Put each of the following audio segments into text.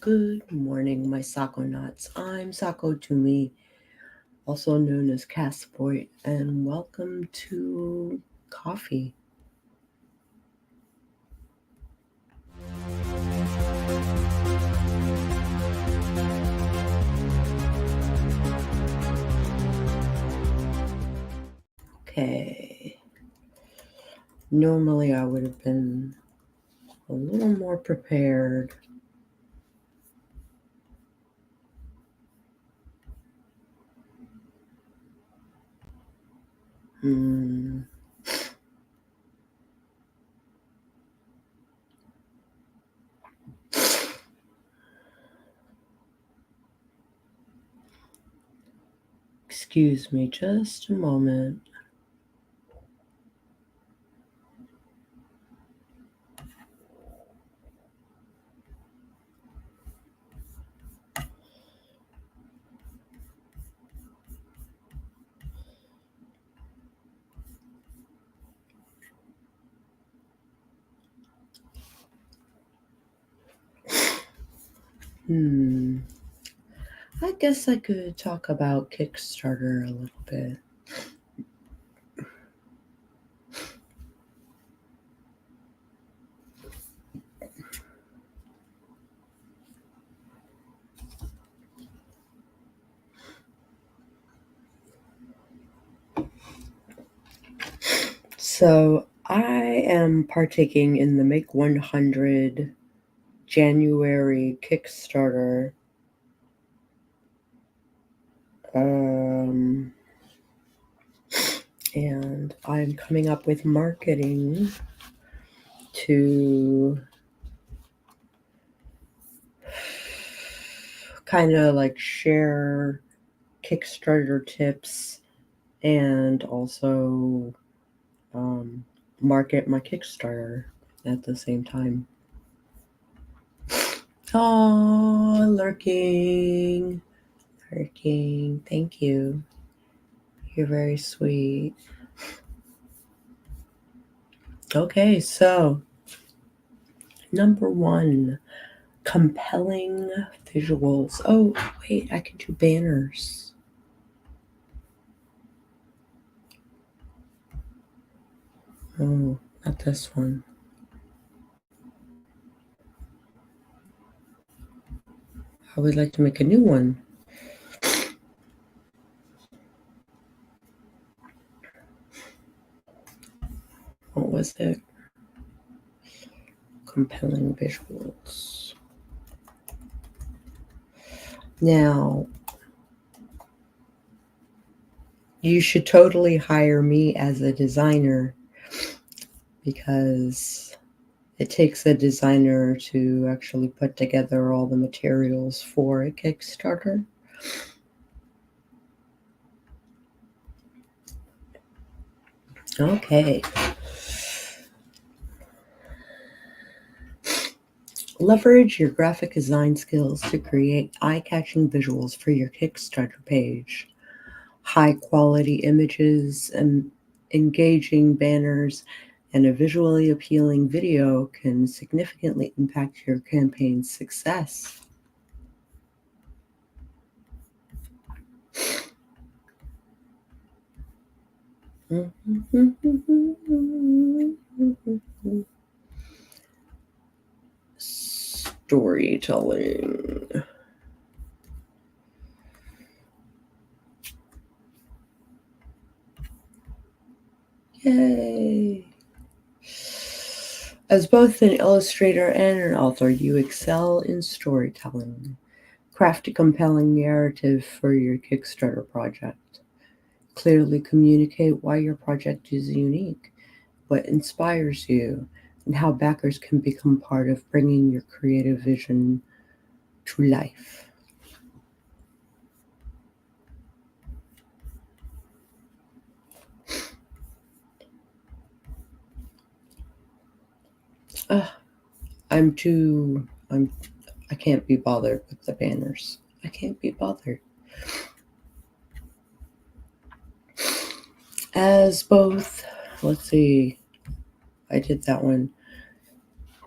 Good morning, my Sako nuts. I'm Sako Tumi, also known as Cass Voit, and welcome to Coffee. Okay. Normally I would have been a little more prepared. Excuse me just a moment. I guess I could talk about Kickstarter a little bit. So I am partaking in the Make 100 January Kickstarter. And I'm coming up with marketing to kind of like share Kickstarter tips and also market my Kickstarter at the same time. Oh, lurking. Thank you. You're very sweet. Okay, so number 1, compelling visuals. Oh, wait, I can do banners. Oh, not this one. I would like to make a new one. What was it? Compelling visuals. Now, you should totally hire me as a designer because it takes a designer to actually put together all the materials for a Kickstarter. Okay. Leverage your graphic design skills to create eye-catching visuals for your Kickstarter page. High-quality images and engaging banners and a visually appealing video can significantly impact your campaign's success. Storytelling. Yay! As both an illustrator and an author, you excel in storytelling. Craft a compelling narrative for your Kickstarter project. Clearly communicate why your project is unique, what inspires you, and how backers can become part of bringing your creative vision to life. I can't be bothered with the banners. I can't be bothered. As both, let's see, I did that one.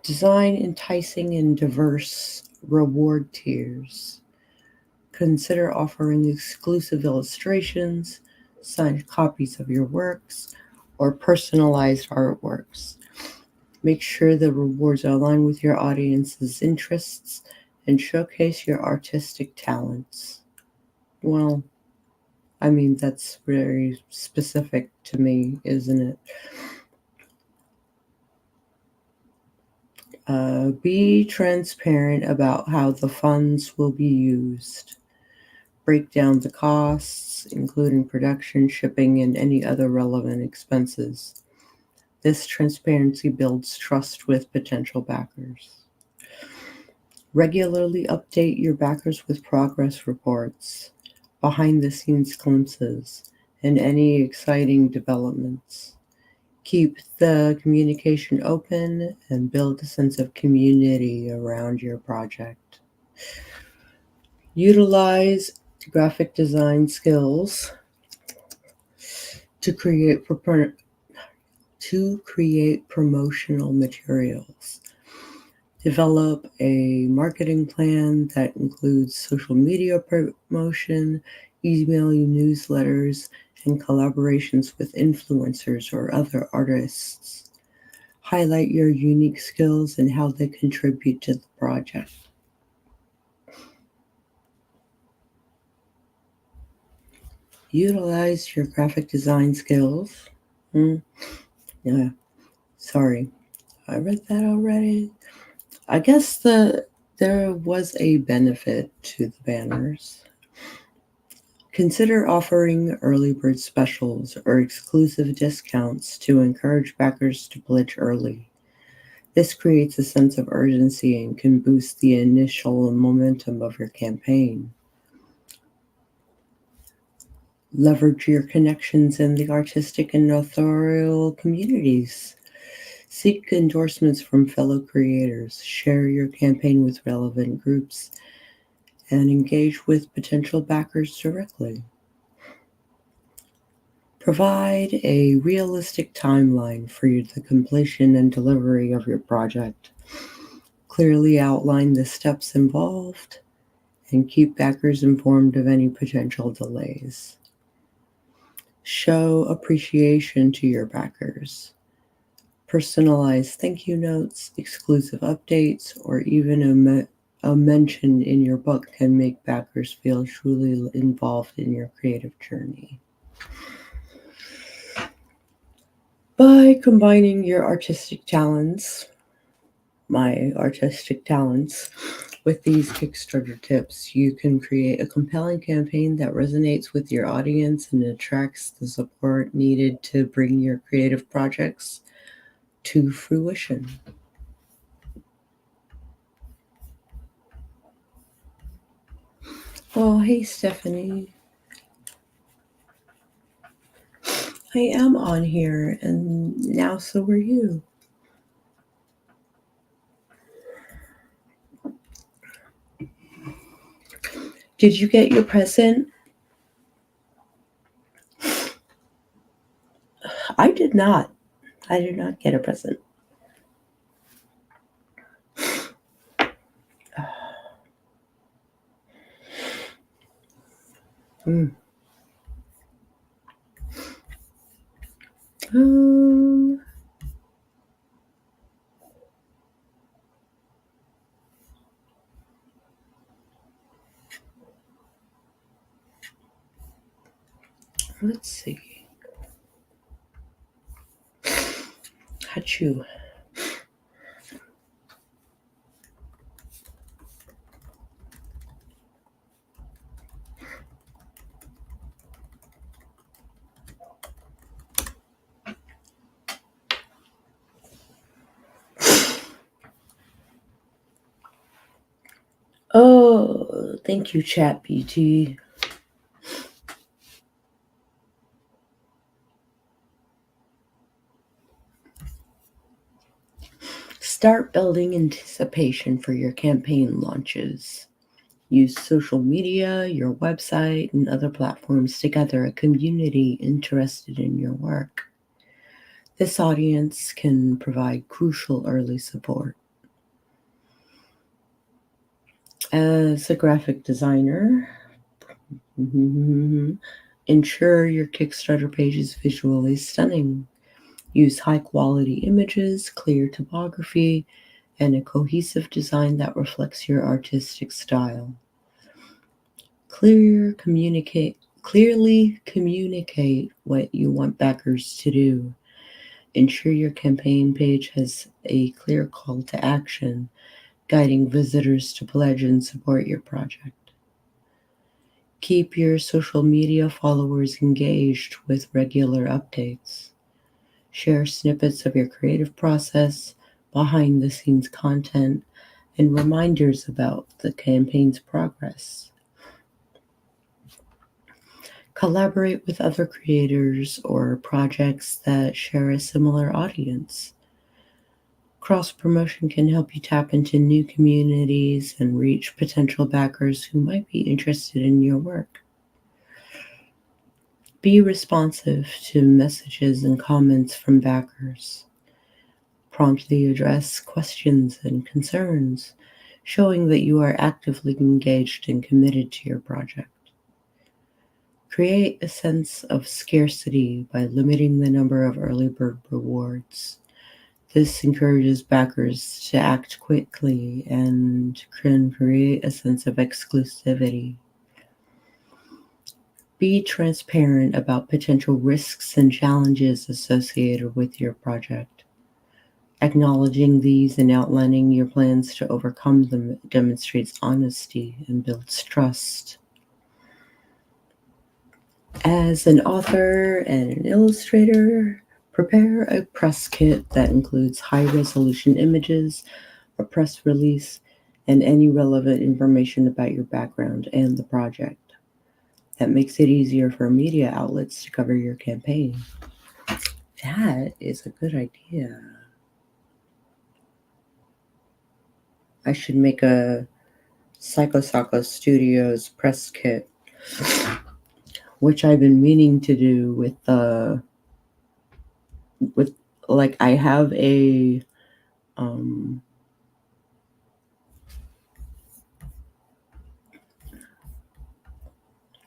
Design enticing and diverse reward tiers. Consider offering exclusive illustrations, signed copies of your works, or personalized artworks. Make sure the rewards align with your audience's interests and showcase your artistic talents. Well, I mean, that's very specific to me, isn't it? Be transparent about how the funds will be used. Break down the costs, including production, shipping, and any other relevant expenses. This transparency builds trust with potential backers. Regularly update your backers with progress reports, behind the scenes glimpses, and any exciting developments. Keep the communication open and build a sense of community around your project. Utilize graphic design skills to create promotional materials. Develop a marketing plan that includes social media promotion, email newsletters, and collaborations with influencers or other artists. Highlight your unique skills and how they contribute to the project. Utilize your graphic design skills. Yeah, sorry, I read that already. I guess there was a benefit to the banners. Consider offering early bird specials or exclusive discounts to encourage backers to pledge early. This creates a sense of urgency and can boost the initial momentum of your campaign. Leverage your connections in the artistic and authorial communities. Seek endorsements from fellow creators. Share your campaign with relevant groups and engage with potential backers directly. Provide a realistic timeline for the completion and delivery of your project. Clearly outline the steps involved and keep backers informed of any potential delays. Show appreciation to your backers. Personalized thank you notes, exclusive updates, or even a mention in your book can make backers feel truly involved in your creative journey. By combining your my artistic talents, with these Kickstarter tips, you can create a compelling campaign that resonates with your audience and attracts the support needed to bring your creative projects to fruition. Well, hey, Stephanie. I am on here, and now so are you. Did you get your present? I did not. I did not get a present. Mm. Um, let's see. Achoo. Oh, thank you, ChatBT. Start building anticipation for your campaign launches. Use social media, your website, and other platforms to gather a community interested in your work. This audience can provide crucial early support. As a graphic designer, ensure your Kickstarter page is visually stunning. Use high-quality images, clear typography, and a cohesive design that reflects your artistic style. Clearly communicate what you want backers to do. Ensure your campaign page has a clear call to action, guiding visitors to pledge and support your project. Keep your social media followers engaged with regular updates. Share snippets of your creative process, behind-the-scenes content, and reminders about the campaign's progress. Collaborate with other creators or projects that share a similar audience. Cross-promotion can help you tap into new communities and reach potential backers who might be interested in your work. Be responsive to messages and comments from backers. Promptly address questions and concerns, showing that you are actively engaged and committed to your project. Create a sense of scarcity by limiting the number of early bird rewards. This encourages backers to act quickly and can create a sense of exclusivity. Be transparent about potential risks and challenges associated with your project. Acknowledging these and outlining your plans to overcome them demonstrates honesty and builds trust. As an author and an illustrator, prepare a press kit that includes high-resolution images, a press release, and any relevant information about your background and the project. That makes it easier for media outlets to cover your campaign. That is a good idea. I should make a Sako Studios press kit, which I've been meaning to do with like I have a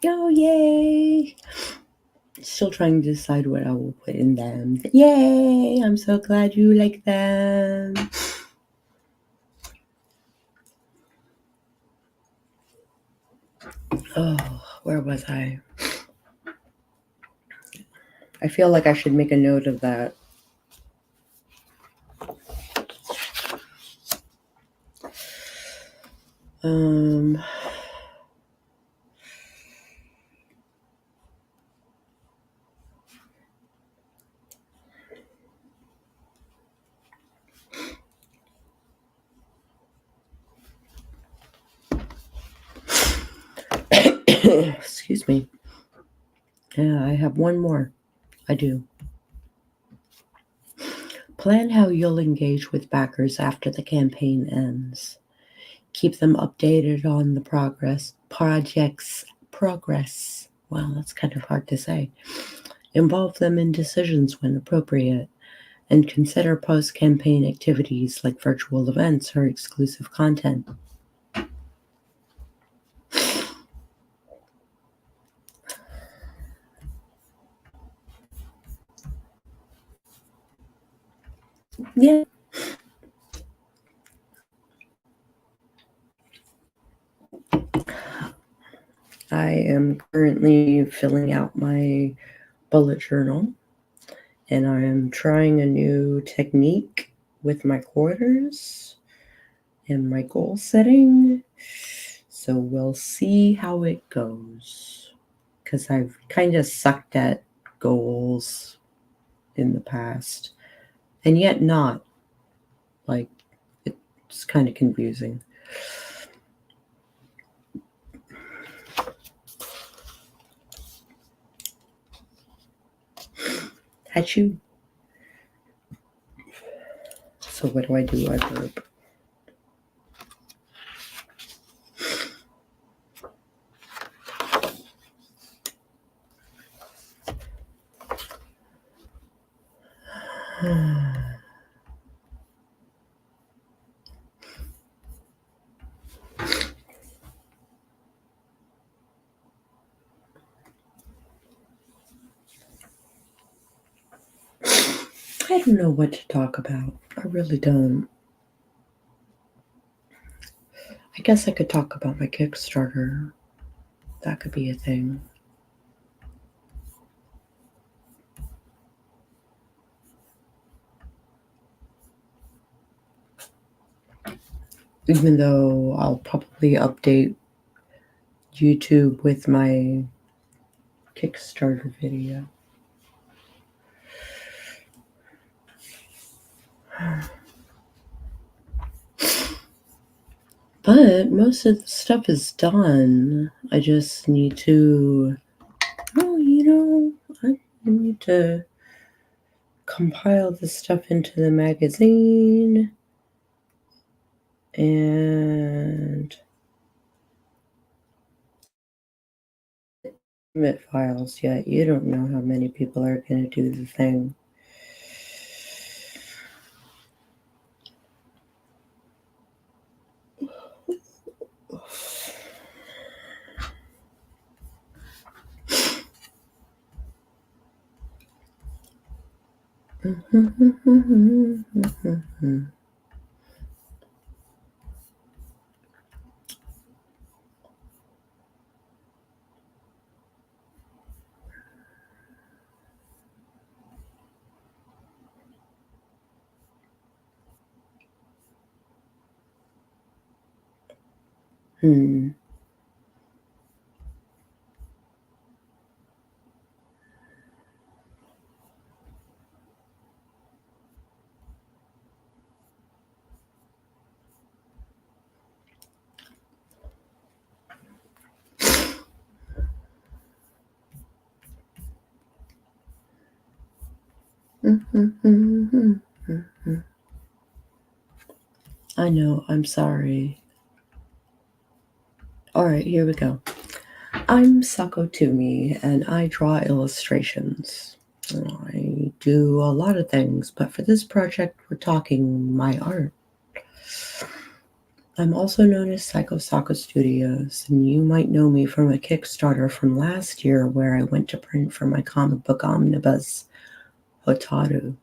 oh yay! Still trying to decide what I will put in them. Yay! I'm so glad you like them. Oh, where was I? I feel like I should make a note of that. Excuse me. Yeah, I have one more. I do. Plan how you'll engage with backers after the campaign ends. Keep them updated on the project's progress. Wow, that's kind of hard to say. Involve them in decisions when appropriate, and consider post-campaign activities like virtual events or exclusive content. Yeah. I am currently filling out my bullet journal, and I am trying a new technique with my quarters and my goal setting. So we'll see how it goes, because I've kind of sucked at goals in the past, and yet not. Like, it's kind of confusing. Achoo. So what do? I burp. I don't know what to talk about. I really don't. I guess I could talk about my Kickstarter. That could be a thing. Even though I'll probably update YouTube with my Kickstarter video. But most of the stuff is done. I just need to, I need to compile the stuff into the magazine and submit files yet. You don't know how many people are going to do the thing. I know, I'm sorry. Alright, here we go. I'm Sako Tumi, and I draw illustrations. I do a lot of things, but for this project, we're talking my art. I'm also known as Sako Studios, and you might know me from a Kickstarter from last year where I went to print for my comic book omnibus, Hotaru.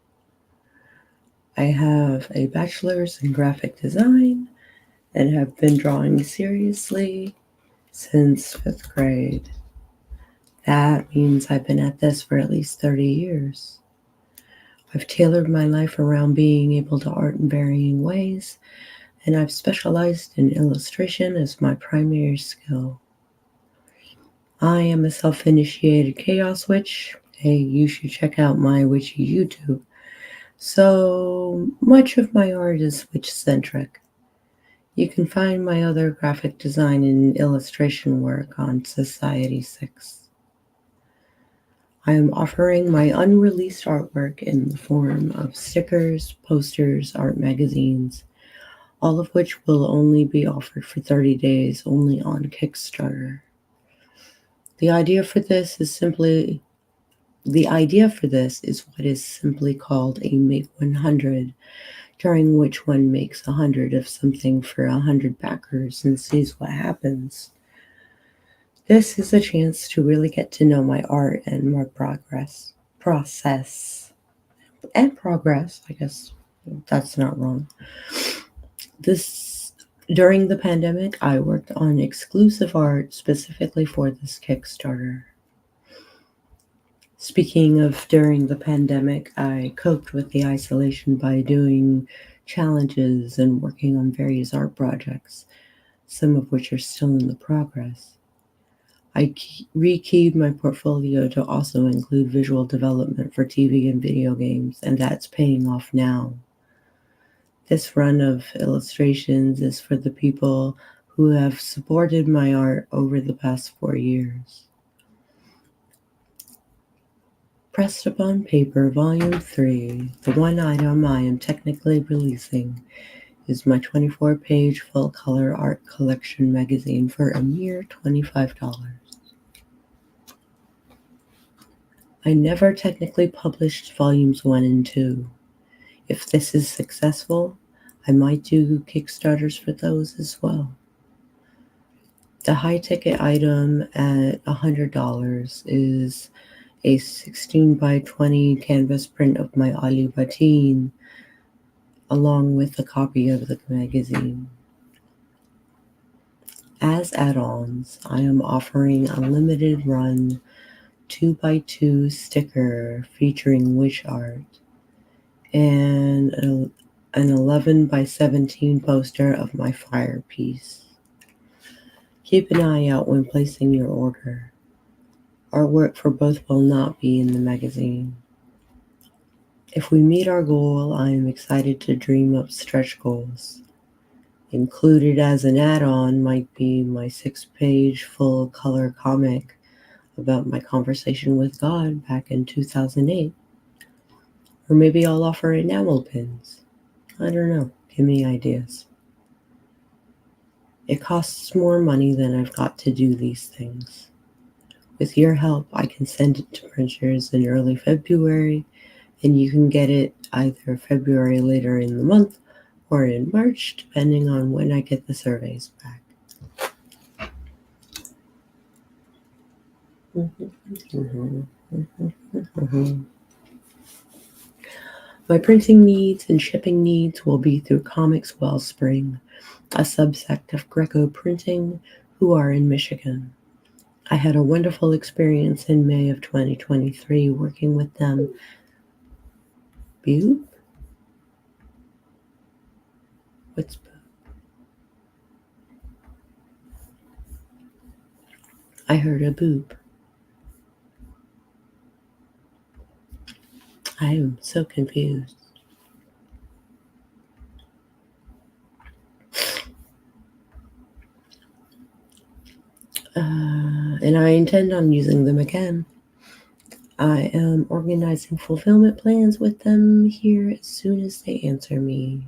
I have a bachelor's in graphic design and have been drawing seriously since 5th grade. That means I've been at this for at least 30 years. I've tailored my life around being able to art in varying ways, and I've specialized in illustration as my primary skill. I am a self-initiated chaos witch. Hey, you should check out my witchy YouTube. So much of my art is witch-centric. You can find my other graphic design and illustration work on Society 6. I am offering my unreleased artwork in the form of stickers, posters, art magazines, all of which will only be offered for 30 days only on Kickstarter. The idea for this is what is simply called a Make 100, during which one makes 100 of something for 100 backers and sees what happens. This is a chance to really get to know my art and my progress, I guess that's not wrong. During the pandemic, I worked on exclusive art specifically for this Kickstarter. Speaking of during the pandemic, I coped with the isolation by doing challenges and working on various art projects, some of which are still in the progress. I rekeyed my portfolio to also include visual development for TV and video games, and that's paying off now. This run of illustrations is for the people who have supported my art over the past 4 years. Pressed Upon Paper, Volume 3, the one item I am technically releasing, is my 24-page full-color art collection magazine for a mere $25. I never technically published Volumes 1 and 2. If this is successful, I might do Kickstarters for those as well. The high-ticket item at $100 is a 16 by 20 canvas print of my Ali Batin, along with a copy of the magazine. As add-ons, I am offering a limited run 2x2 sticker featuring wish art and an 11 by 17 poster of my fire piece. Keep an eye out when placing your order. Artwork for both will not be in the magazine. If we meet our goal, I am excited to dream up stretch goals. Included as an add-on might be my 6-page full-color comic about my conversation with God back in 2008. Or maybe I'll offer enamel pins. I don't know. Give me ideas. It costs more money than I've got to do these things. With your help, I can send it to printers in early February, and you can get it either February later in the month or in March, depending on when I get the surveys back. My printing needs and shipping needs will be through Comics Wellspring, a subsect of Greco Printing, who are in Michigan. I had a wonderful experience in May of 2023 working with them. Boop? What's boop? I heard a boop. I am so confused. And I intend on using them again. I am organizing fulfillment plans with them here as soon as they answer me.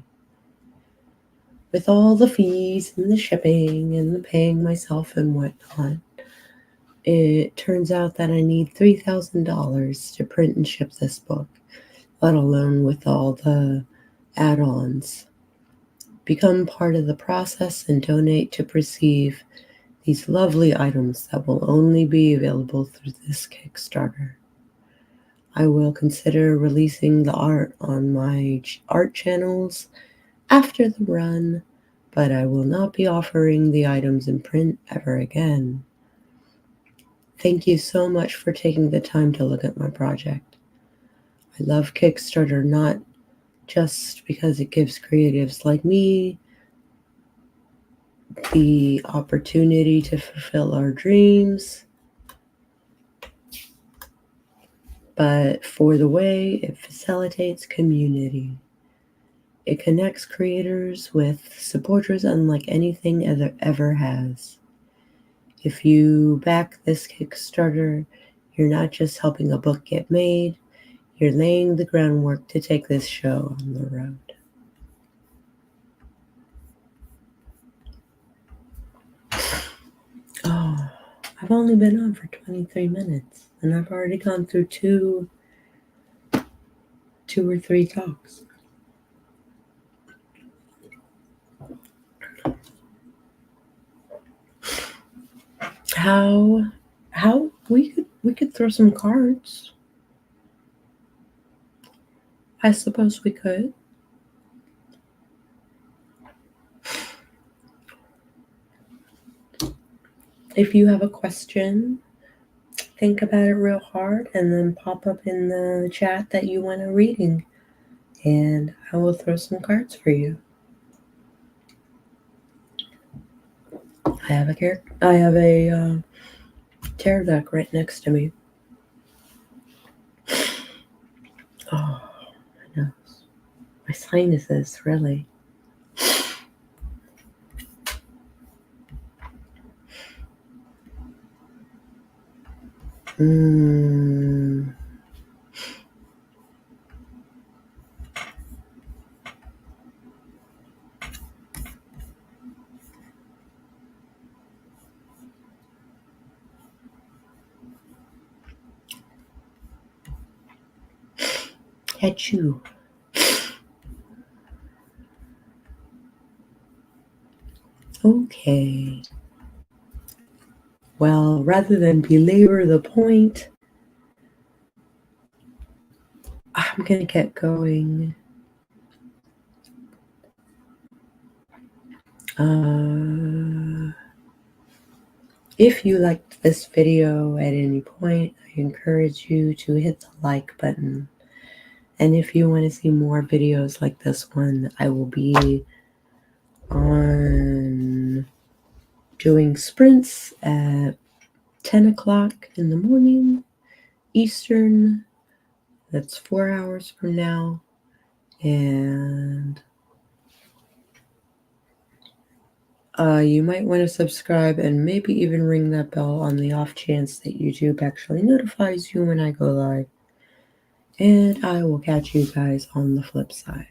With all the fees and the shipping and the paying myself and whatnot, it turns out that I need $3,000 to print and ship this book, let alone with all the add-ons. Become part of the process and donate to receive these lovely items that will only be available through this Kickstarter. I will consider releasing the art on my art channels after the run, but I will not be offering the items in print ever again. Thank you so much for taking the time to look at my project. I love Kickstarter not just because it gives creatives like me the opportunity to fulfill our dreams, but for the way it facilitates community. It connects creators with supporters unlike anything ever has. If you back this Kickstarter, you're not just helping a book get made, you're laying the groundwork to take this show on the road. Oh, I've only been on for 23 minutes, and I've already gone through two or three talks. How we could throw some cards. I suppose we could. If you have a question, think about it real hard and then pop up in the chat that you want a reading, and I will throw some cards for you. I have a tarot deck right next to me. Oh, my nose. My sinuses, really. Achoo. Okay. Well, rather than belabor the point, I'm going to get going. If you liked this video at any point, I encourage you to hit the like button. And if you want to see more videos like this one, I will be on doing sprints at 10 o'clock in the morning Eastern. That's 4 hours from now. And you might want to subscribe and maybe even ring that bell on the off chance that YouTube actually notifies you when I go live. And I will catch you guys on the flip side.